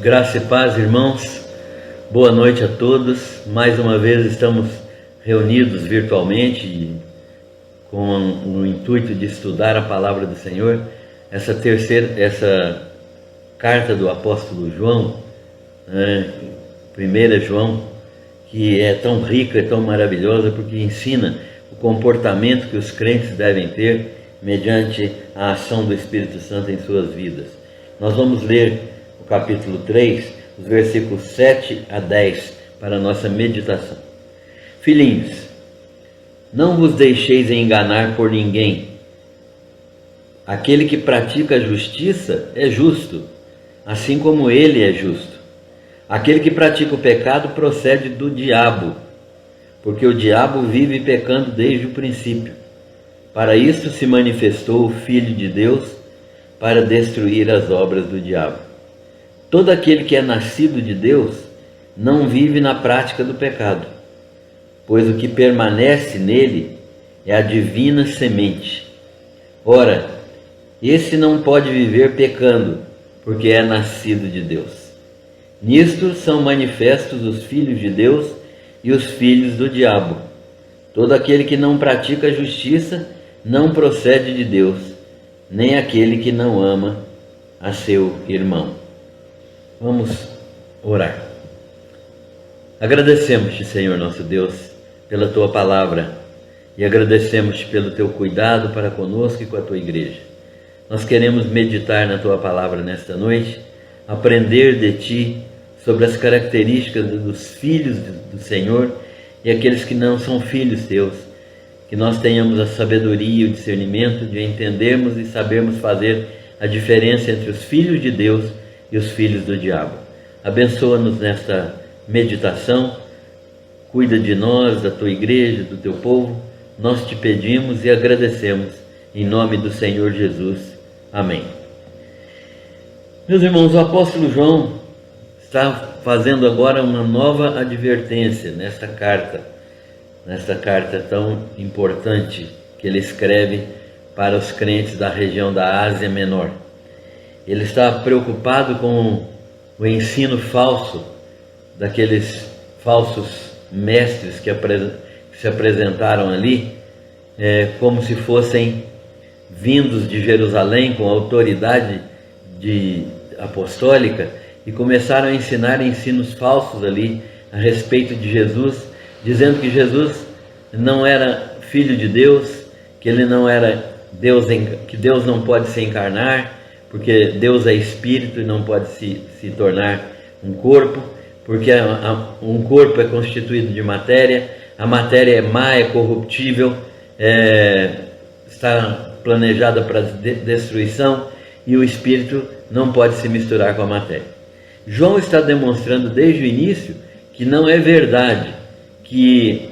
Graça e paz, irmãos. Boa noite a todos. Mais uma vez estamos reunidos virtualmente com o intuito de estudar a palavra do Senhor. Essa carta do apóstolo João, 1 João, que é tão rica, é tão maravilhosa, porque ensina o comportamento que os crentes devem ter mediante a ação do Espírito Santo em suas vidas. Nós vamos ler o capítulo 3, os versículos 7 a 10, para a nossa meditação. Filhinhos, não vos deixeis enganar por ninguém. Aquele que pratica a justiça é justo, assim como ele é justo. Aquele que pratica o pecado procede do diabo, porque o diabo vive pecando desde o princípio. Para isso se manifestou o Filho de Deus, para destruir as obras do diabo. Todo aquele que é nascido de Deus não vive na prática do pecado, pois o que permanece nele é a divina semente. Ora, esse não pode viver pecando, porque é nascido de Deus. Nisto são manifestos os filhos de Deus e os filhos do diabo. Todo aquele que não pratica a justiça não procede de Deus, nem aquele que não ama a seu irmão. Vamos orar. Agradecemos-te, Senhor nosso Deus, pela tua palavra, e agradecemos-te pelo teu cuidado para conosco e com a tua igreja. Nós queremos meditar na tua palavra nesta noite, aprender de ti sobre as características dos filhos do Senhor e aqueles que não são filhos teus. Que nós tenhamos a sabedoria e o discernimento de entendermos e sabermos fazer a diferença entre os filhos de Deus e os filhos do diabo. Abençoa-nos nesta meditação, cuida de nós, da tua igreja, do teu povo. Nós te pedimos e agradecemos, em nome do Senhor Jesus. Amém. Meus irmãos, o apóstolo João está fazendo agora uma nova advertência nesta carta tão importante que ele escreve para os crentes da região da Ásia Menor. Ele está preocupado com o ensino falso daqueles falsos mestres que se apresentaram ali, como se fossem vindos de Jerusalém com autoridade apostólica, e começaram a ensinar ensinos falsos ali a respeito de Jesus, dizendo que Jesus não era filho de Deus, que ele não era Deus, que Deus não pode se encarnar, porque Deus é espírito e não pode se tornar um corpo, porque um corpo é constituído de matéria, a matéria é má, é corruptível, está planejada para destruição, e o espírito não pode se misturar com a matéria. João está demonstrando desde o início que não é verdade, que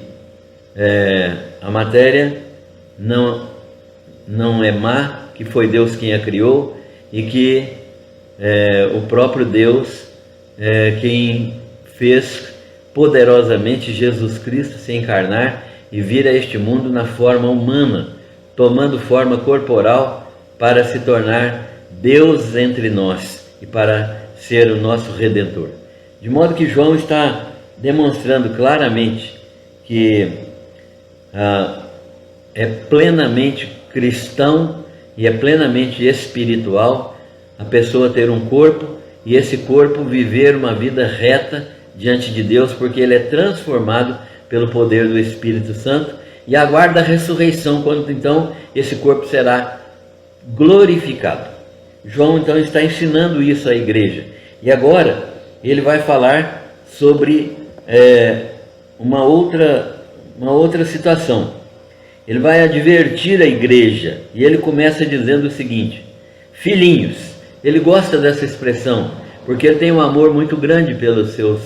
a matéria não é má, que foi Deus quem a criou, e que o próprio Deus quem fez poderosamente Jesus Cristo se encarnar e vir a este mundo na forma humana, tomando forma corporal para se tornar Deus entre nós e para ser o nosso Redentor. De modo que João está demonstrando claramente que é plenamente cristão e é plenamente espiritual a pessoa ter um corpo e esse corpo viver uma vida reta diante de Deus, porque ele é transformado pelo poder do Espírito Santo e aguarda a ressurreição, quando então esse corpo será glorificado. João então está ensinando isso à igreja, e agora ele vai falar sobre uma outra situação. Ele vai advertir a igreja, e ele começa dizendo o seguinte: filhinhos. Ele gosta dessa expressão, porque ele tem um amor muito grande pelos seus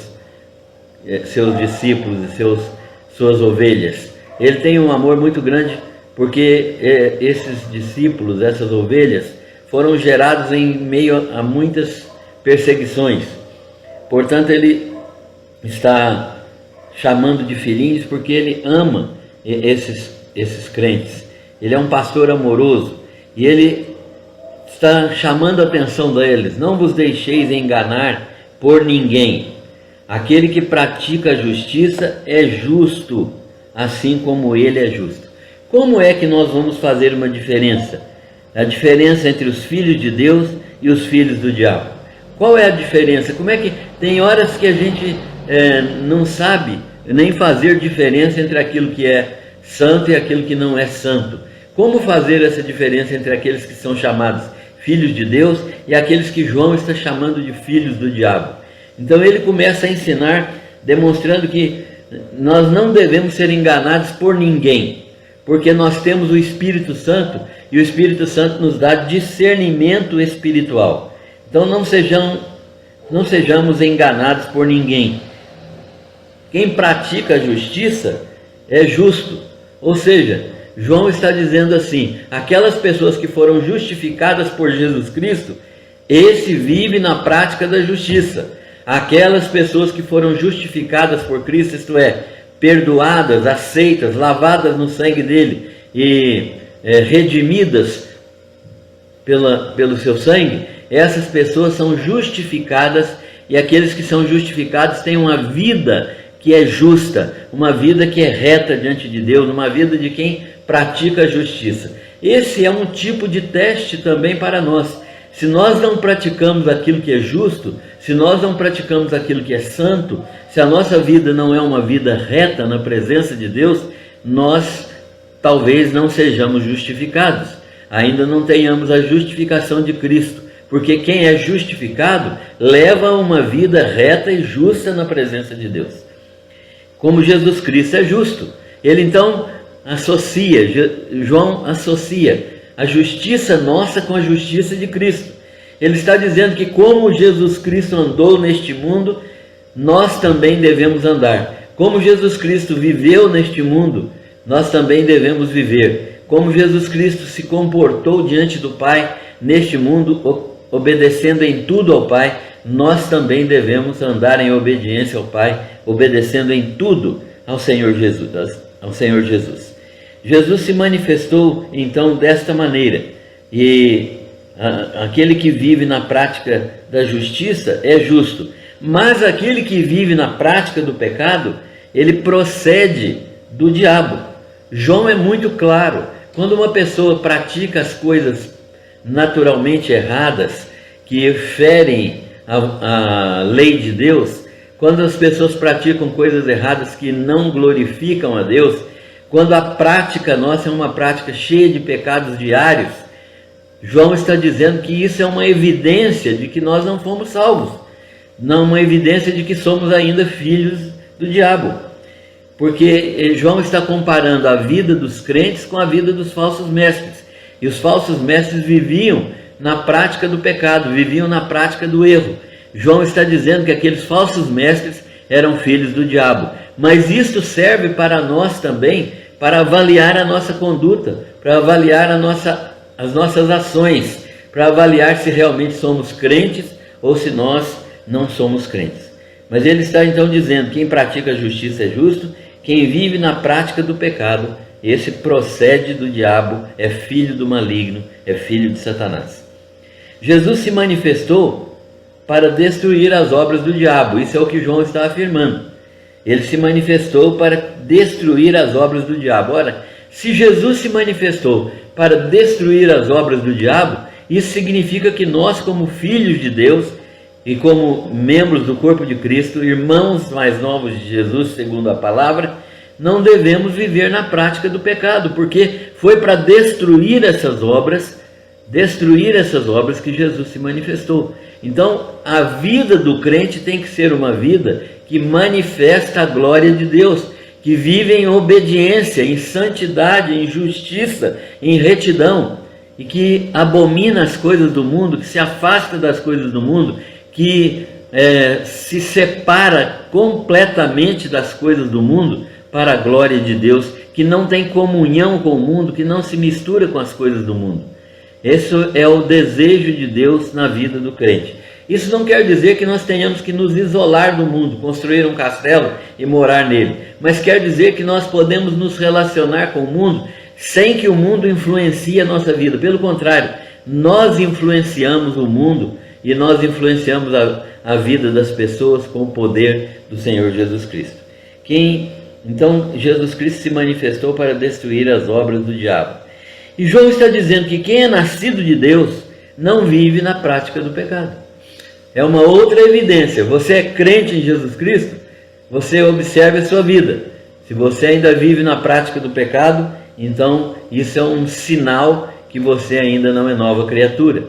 discípulos e suas ovelhas. Ele tem um amor muito grande porque esses discípulos, essas ovelhas, foram gerados em meio a muitas perseguições. Portanto, ele está chamando de filhinhos porque ele ama esses crentes. Ele é um pastor amoroso e ele está chamando a atenção deles. Não vos deixeis enganar por ninguém. Aquele que pratica a justiça é justo, assim como ele é justo. Como é que nós vamos fazer uma diferença? A diferença entre os filhos de Deus e os filhos do diabo. Qual é a diferença? Como é que tem horas que a gente não sabe nem fazer diferença entre aquilo que é santo e aquilo que não é santo? Como fazer essa diferença entre aqueles que são chamados filhos de Deus e aqueles que João está chamando de filhos do diabo? Então ele começa a ensinar, demonstrando que nós não devemos ser enganados por ninguém, porque nós temos o Espírito Santo e o Espírito Santo nos dá discernimento espiritual. Então não sejamos enganados por ninguém. Quem pratica a justiça é justo, ou seja, João está dizendo assim: aquelas pessoas que foram justificadas por Jesus Cristo, esse vive na prática da justiça. Aquelas pessoas que foram justificadas por Cristo, isto é, perdoadas, aceitas, lavadas no sangue dele e redimidas pelo seu sangue, essas pessoas são justificadas, e aqueles que são justificados têm uma vida que é justa, uma vida que é reta diante de Deus, uma vida de quem pratica a justiça. Esse é um tipo de teste também para nós. Se nós não praticamos aquilo que é justo, se nós não praticamos aquilo que é santo, se a nossa vida não é uma vida reta na presença de Deus, nós talvez não sejamos justificados, ainda não tenhamos a justificação de Cristo, porque quem é justificado leva uma vida reta e justa na presença de Deus. Como Jesus Cristo é justo, ele então João associa a justiça nossa com a justiça de Cristo. Ele está dizendo que como Jesus Cristo andou neste mundo, nós também devemos andar. Como Jesus Cristo viveu neste mundo, nós também devemos viver. Como Jesus Cristo se comportou diante do Pai neste mundo, obedecendo em tudo ao Pai, nós também devemos andar em obediência ao Pai, obedecendo em tudo ao Senhor Jesus. Jesus se manifestou então desta maneira, e aquele que vive na prática da justiça é justo, mas aquele que vive na prática do pecado, ele procede do diabo. João é muito claro: quando uma pessoa pratica as coisas naturalmente erradas, que ferem a lei de Deus, quando as pessoas praticam coisas erradas que não glorificam a Deus, quando a prática nossa é uma prática cheia de pecados diários, João está dizendo que isso é uma evidência de que nós não fomos salvos, não uma evidência de que somos ainda filhos do diabo, porque João está comparando a vida dos crentes com a vida dos falsos mestres, e os falsos mestres viviam na prática do pecado, viviam na prática do erro. João está dizendo que aqueles falsos mestres eram filhos do diabo. Mas isto serve para nós também, para avaliar a nossa conduta, para avaliar as nossas ações, para avaliar se realmente somos crentes ou se nós não somos crentes. Mas ele está então dizendo: quem pratica a justiça é justo, quem vive na prática do pecado, esse procede do diabo, é filho do maligno, é filho de Satanás. Jesus se manifestou para destruir as obras do diabo, isso é o que João está afirmando. Ele se manifestou para destruir as obras do diabo. Ora, se Jesus se manifestou para destruir as obras do diabo, isso significa que nós, como filhos de Deus e como membros do corpo de Cristo, irmãos mais novos de Jesus, segundo a palavra, não devemos viver na prática do pecado, porque foi para destruir essas obras que Jesus se manifestou. Então, a vida do crente tem que ser uma vida que manifesta a glória de Deus, que vive em obediência, em santidade, em justiça, em retidão, e que abomina as coisas do mundo, que se afasta das coisas do mundo, que se separa completamente das coisas do mundo para a glória de Deus, que não tem comunhão com o mundo, que não se mistura com as coisas do mundo. Esse é o desejo de Deus na vida do crente. Isso não quer dizer que nós tenhamos que nos isolar do mundo, construir um castelo e morar nele, mas quer dizer que nós podemos nos relacionar com o mundo sem que o mundo influencie a nossa vida. Pelo contrário, nós influenciamos o mundo e nós influenciamos a vida das pessoas com o poder do Senhor Jesus Cristo. Então Jesus Cristo se manifestou para destruir as obras do diabo. E João está dizendo que quem é nascido de Deus não vive na prática do pecado. É uma outra evidência. Você é crente em Jesus Cristo, você observa a sua vida. Se você ainda vive na prática do pecado, então isso é um sinal que você ainda não é nova criatura.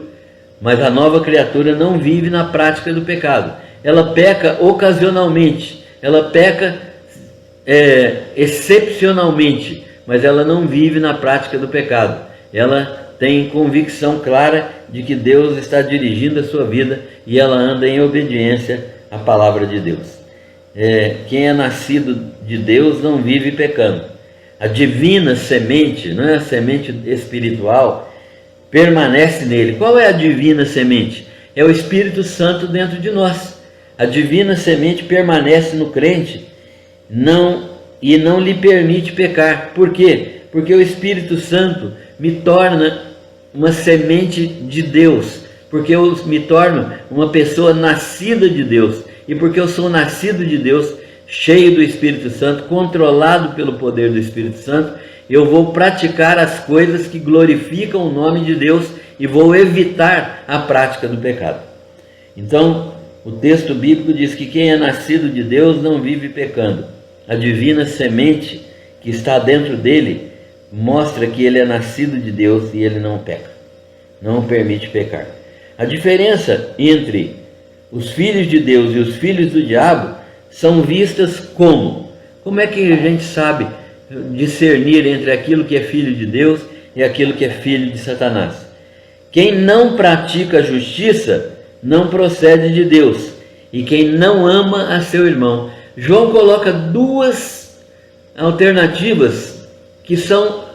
Mas a nova criatura não vive na prática do pecado. Ela peca ocasionalmente, ela peca excepcionalmente, mas ela não vive na prática do pecado. Ela tem convicção clara de que Deus está dirigindo a sua vida e ela anda em obediência à palavra de Deus. Quem é nascido de Deus não vive pecando. A divina semente, não é a semente espiritual, permanece nele. Qual é a divina semente? É o Espírito Santo dentro de nós. A divina semente permanece no crente e não lhe permite pecar. Por quê? Porque o Espírito Santo me torna uma semente de Deus, porque eu me torno uma pessoa nascida de Deus, e porque eu sou nascido de Deus, cheio do Espírito Santo, controlado pelo poder do Espírito Santo, eu vou praticar as coisas que glorificam o nome de Deus e vou evitar a prática do pecado. Então, o texto bíblico diz que quem é nascido de Deus não vive pecando. A divina semente que está dentro dele mostra que ele é nascido de Deus e ele não peca, não permite pecar. A diferença entre os filhos de Deus e os filhos do diabo são vistas como? Como é que a gente sabe discernir entre aquilo que é filho de Deus e aquilo que é filho de Satanás? Quem não pratica a justiça não procede de Deus, e quem não ama a seu irmão. João coloca duas alternativas que são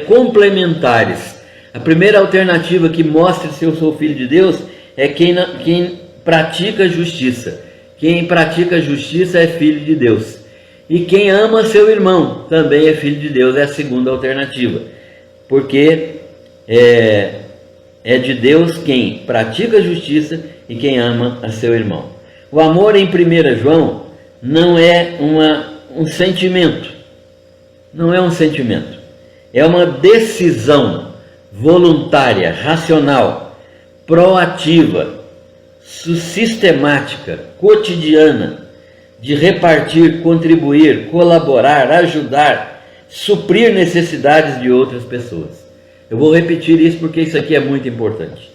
complementares. A primeira alternativa que mostra se eu sou filho de Deus é quem pratica a justiça. Quem pratica a justiça é filho de Deus. E quem ama seu irmão também é filho de Deus, é a segunda alternativa. Porque é de Deus quem pratica a justiça e quem ama a seu irmão. O amor em 1 João não é um sentimento. Não é um sentimento. É uma decisão voluntária, racional, proativa, sistemática, cotidiana, de repartir, contribuir, colaborar, ajudar, suprir necessidades de outras pessoas. Eu vou repetir isso porque isso aqui é muito importante.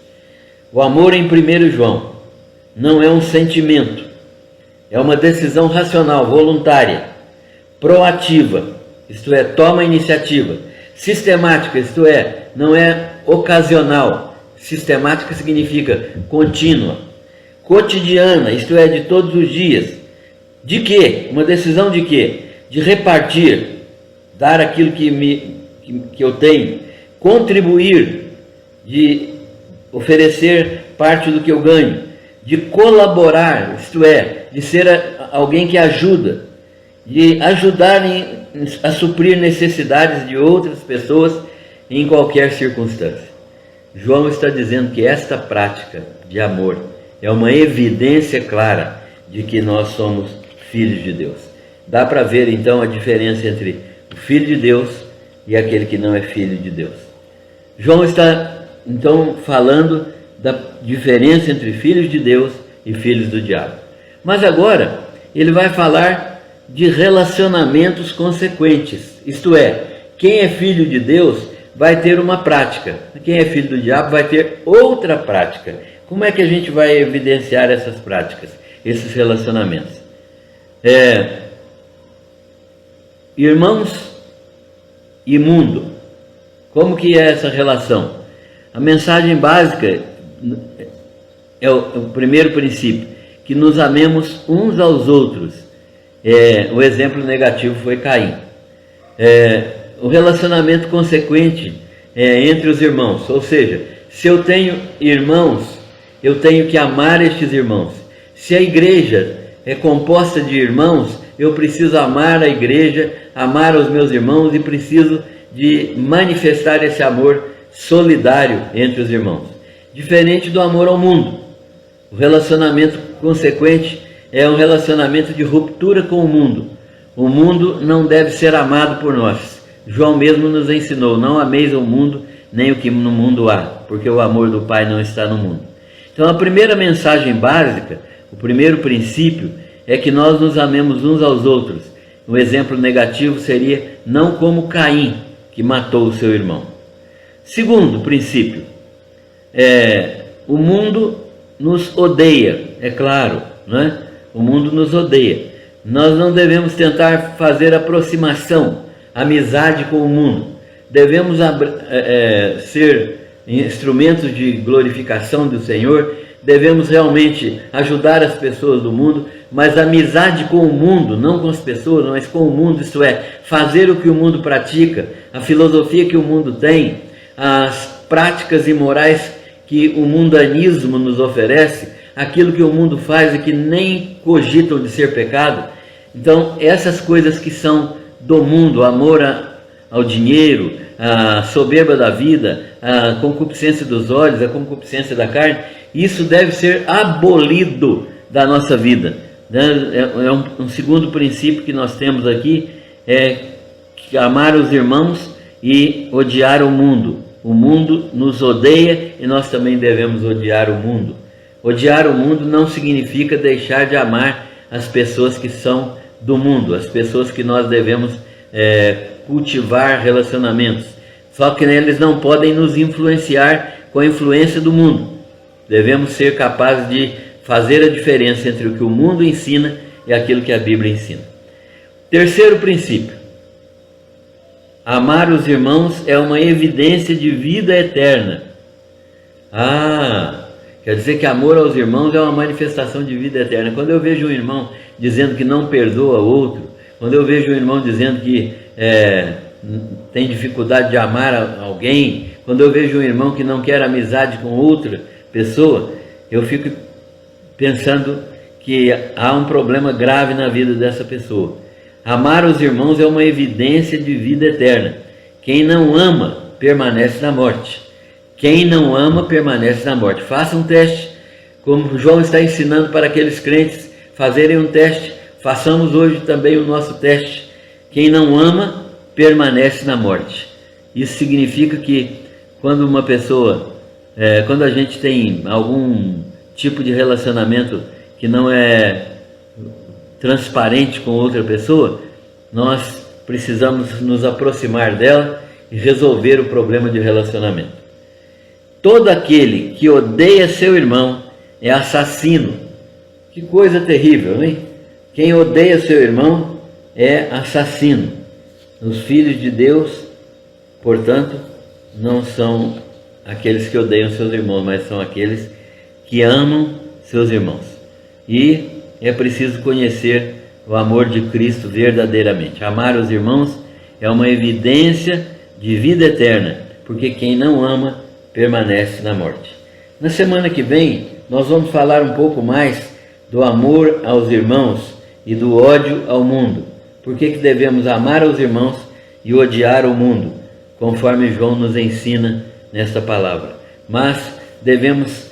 O amor em 1 João não é um sentimento, é uma decisão racional, voluntária, proativa, isto é, toma iniciativa, sistemática, isto é, não é ocasional. Sistemática significa contínua, cotidiana, isto é, de todos os dias. De quê? Uma decisão de quê? De repartir, dar aquilo que eu tenho, contribuir, de oferecer parte do que eu ganho, de colaborar, isto é, de ser alguém que ajuda, de ajudar a suprir necessidades de outras pessoas em qualquer circunstância. João está dizendo que esta prática de amor é uma evidência clara de que nós somos filhos de Deus. Dá para ver então a diferença entre o filho de Deus e aquele que não é filho de Deus. João está então falando da diferença entre filhos de Deus e filhos do diabo. Mas agora ele vai falar de relacionamentos consequentes. Isto é, quem é filho de Deus vai ter uma prática, quem é filho do diabo vai ter outra prática. Como é que a gente vai evidenciar essas práticas, esses relacionamentos? Irmãos e mundo. Como que é essa relação? A mensagem básica é o primeiro princípio, que nos amemos uns aos outros. O exemplo negativo foi Caim. O relacionamento consequente entre os irmãos, ou seja, se eu tenho irmãos, eu tenho que amar estes irmãos. Se a igreja é composta de irmãos, eu preciso amar a igreja, amar os meus irmãos e preciso de manifestar esse amor solidário entre os irmãos. Diferente do amor ao mundo. O relacionamento consequente é um relacionamento de ruptura com o mundo. O mundo não deve ser amado por nós. João mesmo nos ensinou: não ameis o mundo, nem o que no mundo há, porque o amor do Pai não está no mundo. Então a primeira mensagem básica, o primeiro princípio, é que nós nos amemos uns aos outros. Um exemplo negativo seria não como Caim, que matou o seu irmão. Segundo princípio, o mundo nos odeia, é claro, não é? O mundo nos odeia. Nós não devemos tentar fazer aproximação, amizade com o mundo. Devemos ser instrumentos de glorificação do Senhor, devemos realmente ajudar as pessoas do mundo, mas amizade com o mundo, não com as pessoas, mas com o mundo, isto é, fazer o que o mundo pratica, a filosofia que o mundo tem, as práticas imorais que o mundanismo nos oferece, aquilo que o mundo faz e que nem cogitam de ser pecado. Então, essas coisas que são do mundo, amor ao dinheiro, a soberba da vida, a concupiscência dos olhos, a concupiscência da carne, isso deve ser abolido da nossa vida. Um segundo princípio que nós temos aqui é amar os irmãos e odiar o mundo. O mundo nos odeia e nós também devemos odiar o mundo. Odiar o mundo não significa deixar de amar as pessoas que são do mundo, as pessoas que nós devemos cultivar relacionamentos. Só que eles não podem nos influenciar com a influência do mundo. Devemos ser capazes de fazer a diferença entre o que o mundo ensina e aquilo que a Bíblia ensina. Terceiro princípio: amar os irmãos é uma evidência de vida eterna. Quer dizer que amor aos irmãos é uma manifestação de vida eterna. Quando eu vejo um irmão dizendo que não perdoa outro, quando eu vejo um irmão dizendo que tem dificuldade de amar alguém, quando eu vejo um irmão que não quer amizade com outra pessoa, eu fico pensando que há um problema grave na vida dessa pessoa. Amar os irmãos é uma evidência de vida eterna. Quem não ama permanece na morte. Quem não ama permanece na morte. Faça um teste, como João está ensinando para aqueles crentes fazerem um teste. Façamos hoje também o nosso teste. Quem não ama permanece na morte. Isso significa que quando uma pessoa, quando a gente tem algum tipo de relacionamento que não é transparente com outra pessoa, nós precisamos nos aproximar dela e resolver o problema de relacionamento. Todo aquele que odeia seu irmão é assassino. Que coisa terrível, hein? Quem odeia seu irmão é assassino. Os filhos de Deus, portanto, não são aqueles que odeiam seus irmãos, mas são aqueles que amam seus irmãos. E é preciso conhecer o amor de Cristo verdadeiramente. Amar os irmãos é uma evidência de vida eterna, porque quem não ama permanece na morte. Na semana que vem, nós vamos falar um pouco mais do amor aos irmãos e do ódio ao mundo. Por que devemos amar aos irmãos e odiar o mundo, conforme João nos ensina nesta palavra. Mas devemos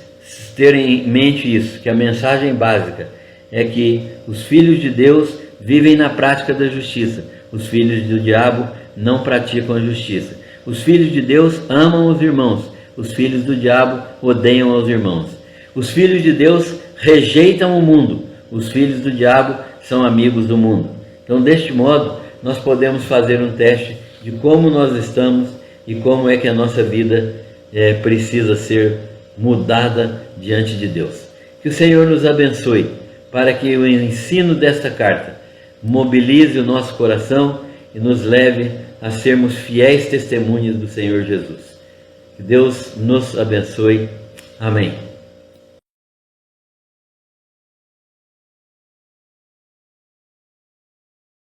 ter em mente isso, que a mensagem básica é que os filhos de Deus vivem na prática da justiça. Os filhos do diabo não praticam a justiça. Os filhos de Deus amam os irmãos. Os filhos do diabo odeiam os irmãos. Os filhos de Deus rejeitam o mundo. Os filhos do diabo são amigos do mundo. Então, deste modo, nós podemos fazer um teste de como nós estamos e como é que a nossa vida precisa ser mudada diante de Deus. Que o Senhor nos abençoe, para que o ensino desta carta mobilize o nosso coração e nos leve a sermos fiéis testemunhas do Senhor Jesus. Que Deus nos abençoe. Amém.